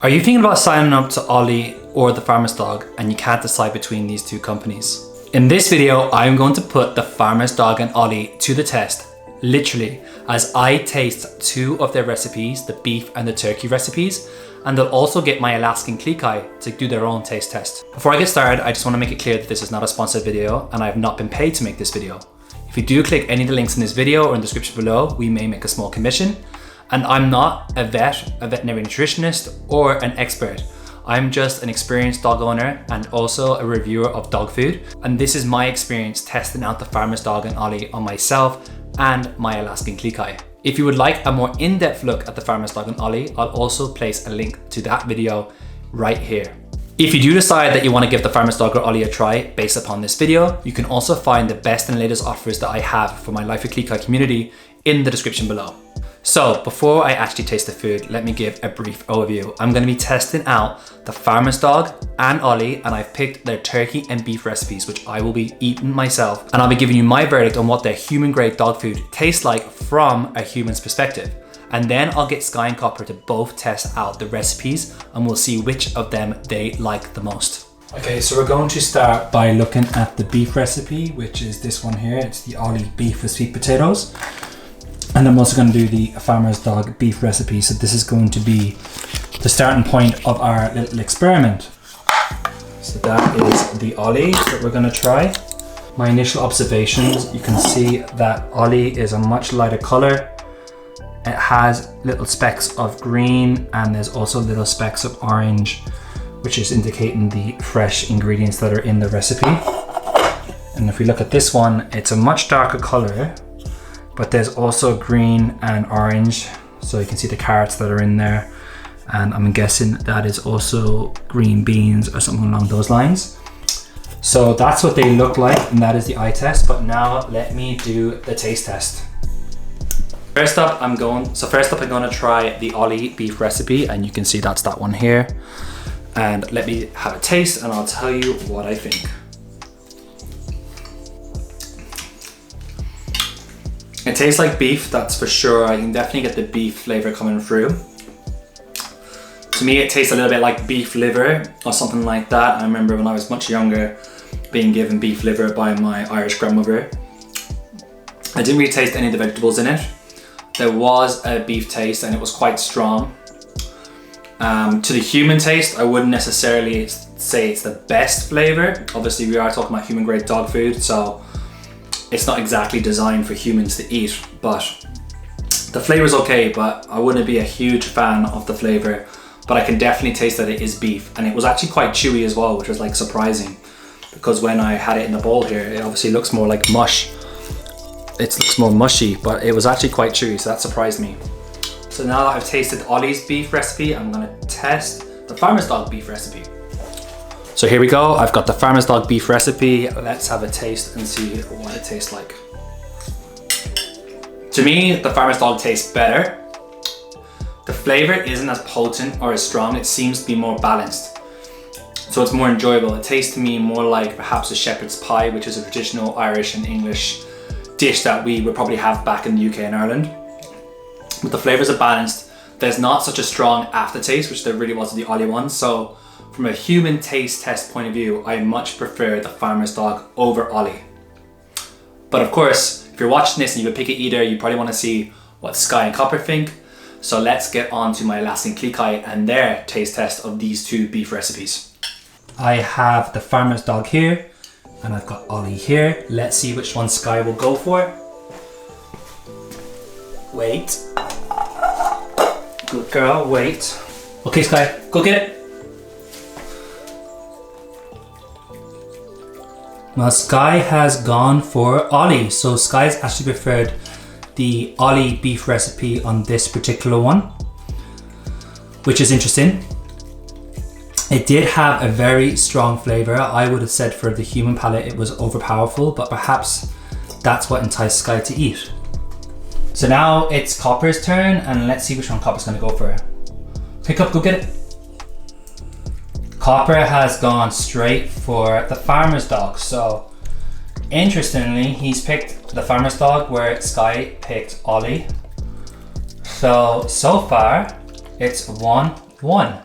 Are you thinking about signing up to Ollie or the Farmer's Dog and you can't decide between these two companies? In this video, I'm going to put the Farmer's Dog and Ollie to the test, literally, as I taste two of their recipes, the beef and the turkey recipes, and they'll also get my Alaskan Klee Kai to do their own taste test. Before I get started, I just want to make it clear that this is not a sponsored video and I have not been paid to make this video. If you do click any of the links in this video or in the description below, we may make a small commission. And I'm not a veterinary nutritionist, or an expert. I'm just an experienced dog owner and also a reviewer of dog food. And this is my experience testing out the Farmer's Dog and Ollie on myself and my Alaskan Klee Kai. If you would like a more in-depth look at the Farmer's Dog and Ollie, I'll also place a link to that video right here. If you do decide that you want to give the Farmer's Dog or Ollie a try based upon this video, you can also find the best and latest offers that I have for my Life with Klee Kai community in the description below. So before I actually taste the food, let me give a brief overview. I'm going to be testing out the Farmer's Dog and Ollie, and I've picked their turkey and beef recipes, which I will be eating myself. And I'll be giving you my verdict on what their human grade dog food tastes like from a human's perspective. And then I'll get Skye and Copper to both test out the recipes and we'll see which of them they like the most. Okay, so we're going to start by looking at the beef recipe, which is this one here. It's the Ollie beef with sweet potatoes. And I'm also going to do the Farmer's Dog beef recipe. So this is going to be the starting point of our little experiment. So that is the Ollie that we're going to try. My initial observations, you can see that Ollie is a much lighter color. It has little specks of green and there's also little specks of orange, which is indicating the fresh ingredients that are in the recipe. And if we look at this one, it's a much darker color. But there's also green and orange, so you can see the carrots that are in there, and I'm guessing that is also green beans or something along those lines. So that's what they look like, and that is the eye test. But now let me do the taste test. First up I'm going to try the Ollie beef recipe, and you can see that's that one here. And let me have a taste and I'll tell you what I think. It tastes like beef, that's for sure. I can definitely get the beef flavor coming through. To me, it tastes a little bit like beef liver or something like that. I remember when I was much younger being given beef liver by my Irish grandmother. I didn't really taste any of the vegetables in it. There was a beef taste and it was quite strong. To the human taste, I wouldn't necessarily say it's the best flavor. Obviously, we are talking about human grade dog food, so it's not exactly designed for humans to eat, but the flavor's okay, but I wouldn't be a huge fan of the flavor. But I can definitely taste that it is beef, and it was actually quite chewy as well, which was like surprising, because when I had it in the bowl here, it obviously looks more like mush. It looks more mushy, but it was actually quite chewy, so that surprised me. So now that I've tasted Ollie's beef recipe, I'm gonna test the Farmer's Dog beef recipe. So here we go, I've got the Farmer's Dog beef recipe. Let's have a taste and see what it tastes like. To me, the Farmer's Dog tastes better. The flavor isn't as potent or as strong, it seems to be more balanced. So it's more enjoyable. It tastes to me more like perhaps a shepherd's pie, which is a traditional Irish and English dish that we would probably have back in the UK and Ireland. But the flavors are balanced. There's not such a strong aftertaste, which there really was with the Ollie one. So from a human taste test point of view, I much prefer the Farmer's Dog over Ollie. But of course, if you're watching this and you're a picky eater, you probably want to see what Skye and Copper think. So let's get on to my Alaskan Klee Kai and their taste test of these two beef recipes. I have the Farmer's Dog here, and I've got Ollie here. Let's see which one Skye will go for. Wait. Good girl, wait. Okay, Skye, go get it. Well, Skye has gone for Ollie, so Skye's actually preferred the Ollie beef recipe on this particular one, which is interesting. It did have a very strong flavor. I would have said for the human palate it was overpowerful, but perhaps that's what enticed Skye to eat. So now it's Copper's turn, and let's see which one Copper's gonna go for. Pick up, go get it. Copper has gone straight for the Farmer's Dog. So interestingly, he's picked the Farmer's Dog where Skye picked Ollie. So far it's 1-1.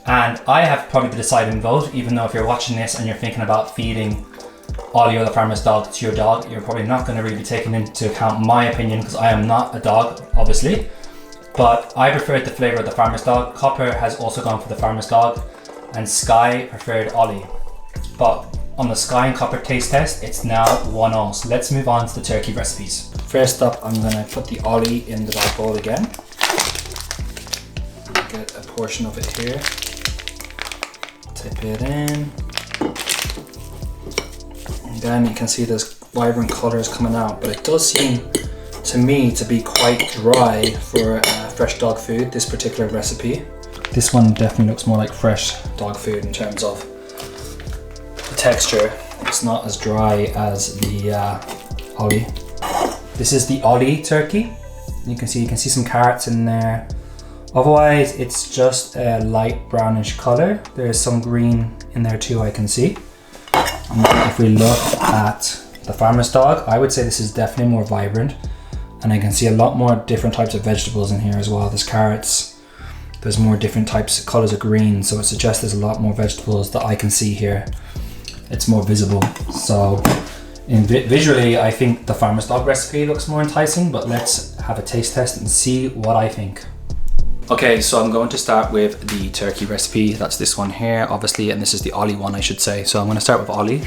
And I have probably the deciding vote, even though if you're watching this and you're thinking about feeding Ollie or the farmer's dog to your dog, you're probably not going to really be taking into account my opinion, because I am not a dog, obviously. But I preferred the flavour of the farmer's dog. Copper has also gone for the farmer's dog, and Skye preferred Ollie. But on the Skye and Copper taste test, it's now 1-0. So let's move on to the turkey recipes. First up, I'm going to put the Ollie in the dog bowl again. Get a portion of it here. Tip it in. And then you can see there's vibrant colours coming out, but it does seem to me to be quite dry for fresh dog food, this particular recipe. This one definitely looks more like fresh dog food in terms of the texture. It's not as dry as the Ollie. This is the Ollie turkey. You can see some carrots in there. Otherwise, it's just a light brownish color. There's some green in there too, I can see. And if we look at the farmer's dog, I would say this is definitely more vibrant. And I can see a lot more different types of vegetables in here as well. There's carrots, there's more different types of colors of green. So it suggests there's a lot more vegetables that I can see here. It's more visible. So visually, I think the farmer's dog recipe looks more enticing, but let's have a taste test and see what I think. Okay, so I'm going to start with the turkey recipe. That's this one here, obviously, and this is the Ollie one, I should say. So I'm going to start with Ollie.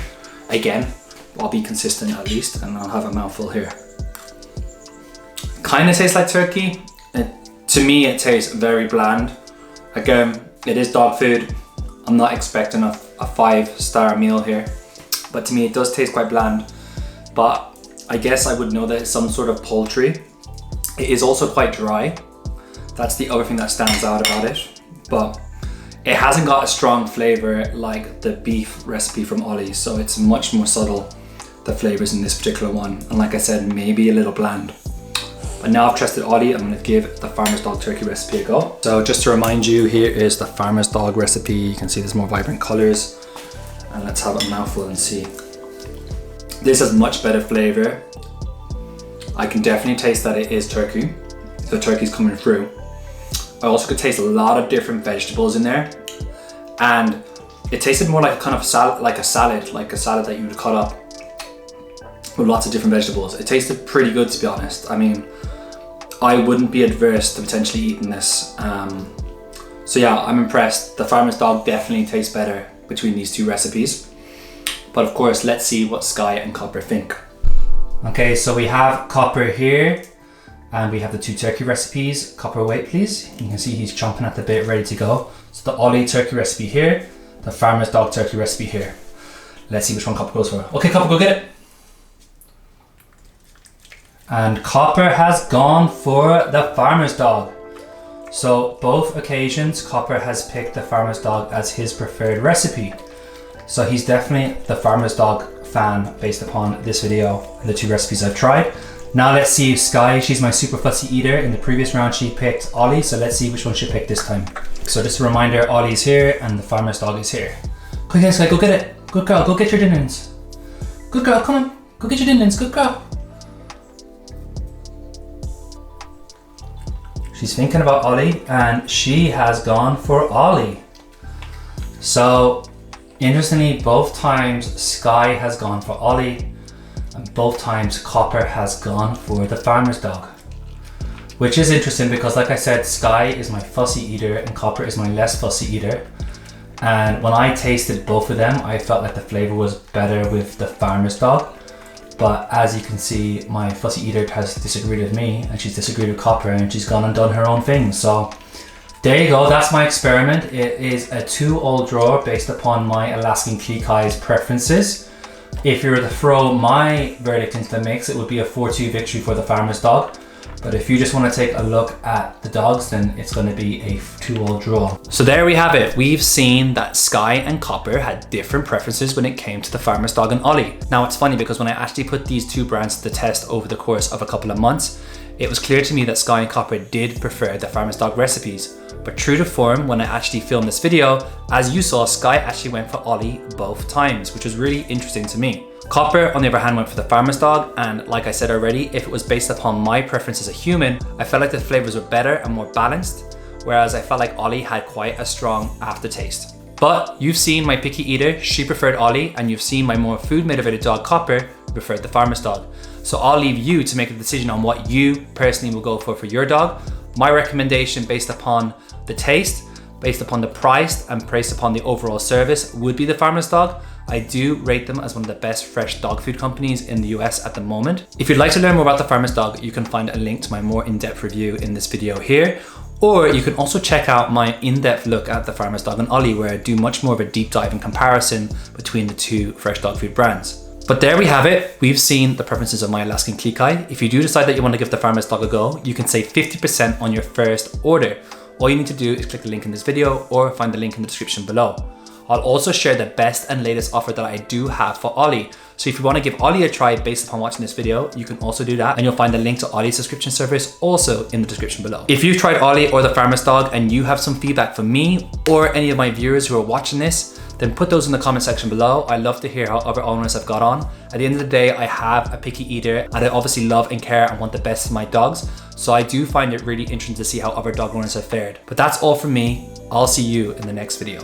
Again, I'll be consistent at least, and I'll have a mouthful here. Kind of tastes like turkey. To me, it tastes very bland. Again, it is dog food. I'm not expecting a 5-star meal here, but to me, it does taste quite bland. But I guess I would know that it's some sort of poultry. It is also quite dry. That's the other thing that stands out about it, but it hasn't got a strong flavor like the beef recipe from Ollie, so it's much more subtle, the flavors in this particular one, and like I said, maybe a little bland. But now I've tested Ollie, I'm going to give the farmer's dog turkey recipe a go. So just to remind you, here is the farmer's dog recipe. You can see there's more vibrant colors, and let's have a mouthful and see. This has much better flavor. I can definitely taste that it is turkey. The turkey's coming through. I also could taste a lot of different vegetables in there, and it tasted more like kind of salad, like a salad that you would cut up with lots of different vegetables. It tasted pretty good, to be honest. I mean, I wouldn't be adverse to potentially eating this. So yeah, I'm impressed. The farmer's dog definitely tastes better between these two recipes. But of course, let's see what Skye and Copper think. Okay, so we have Copper here, and we have the two turkey recipes. Copper, wait please. You can see he's chomping at the bit, ready to go. So the Ollie turkey recipe here, the farmer's dog turkey recipe here. Let's see which one Copper goes for. Okay, Copper, go get it. And Copper has gone for the farmer's dog. So both occasions, Copper has picked the farmer's dog as his preferred recipe. So he's definitely the farmer's dog fan based upon this video and the two recipes I've tried. Now let's see if Skye, she's my super fussy eater. In the previous round she picked Ollie, so let's see which one she picked this time. So just a reminder, Ollie's here and the farmer's dog is here. Quick on Skye, go get it. Good girl, go get your dinners. Good girl, come on, go get your dinners, good girl. She's thinking about Ollie and she has gone for Ollie. So interestingly, both times Skye has gone for Ollie and both times Copper has gone for the farmer's dog. Which is interesting because, like I said, Skye is my fussy eater and Copper is my less fussy eater. And when I tasted both of them, I felt like the flavor was better with the farmer's dog. But as you can see, my fussy eater has disagreed with me and she's disagreed with Copper and she's gone and done her own thing. So there you go, that's my experiment. It is a 2-all draw based upon my Alaskan Klee Kai's preferences. If you were to throw my verdict into the mix, it would be a 4-2 victory for the farmer's dog. But if you just want to take a look at the dogs, then it's going to be a 2-all draw. So there we have it. We've seen that Skye and Copper had different preferences when it came to the farmer's dog and Ollie. Now it's funny because when I actually put these two brands to the test over the course of a couple of months, it was clear to me that Skye and Copper did prefer the farmer's dog recipes. But true to form, when I actually filmed this video, as you saw, Skye actually went for Ollie both times, which was really interesting to me. Copper, on the other hand, went for the farmer's dog, and like I said already, if it was based upon my preference as a human, I felt like the flavors were better and more balanced. whereas I felt like Ollie had quite a strong aftertaste. But you've seen my picky eater, she preferred Ollie, and you've seen my more food motivated dog, Copper, who preferred the farmer's dog. So I'll leave you to make a decision on what you personally will go for your dog. My recommendation based upon the taste, based upon the price, and based upon the overall service would be the farmer's dog. I do rate them as one of the best fresh dog food companies in the US at the moment. If you'd like to learn more about the farmer's dog, you can find a link to my more in-depth review in this video here. Or you can also check out my in-depth look at the farmer's dog and Ollie, where I do much more of a deep dive and comparison between the two fresh dog food brands. But there we have it. We've seen the preferences of my Alaskan Klee Kai. If you do decide that you want to give the farmer's dog a go, you can save 50% on your first order. All you need to do is click the link in this video or find the link in the description below. I'll also share the best and latest offer that I do have for Ollie. So if you want to give Ollie a try based upon watching this video, you can also do that, and you'll find the link to Ollie's subscription service also in the description below. If you've tried Ollie or the farmer's dog and you have some feedback for me or any of my viewers who are watching this, then put those in the comment section below. I love to hear how other owners have got on. At the end of the day, I have a picky eater and I obviously love and care and want the best for my dogs. So I do find it really interesting to see how other dog owners have fared. But that's all from me. I'll see you in the next video.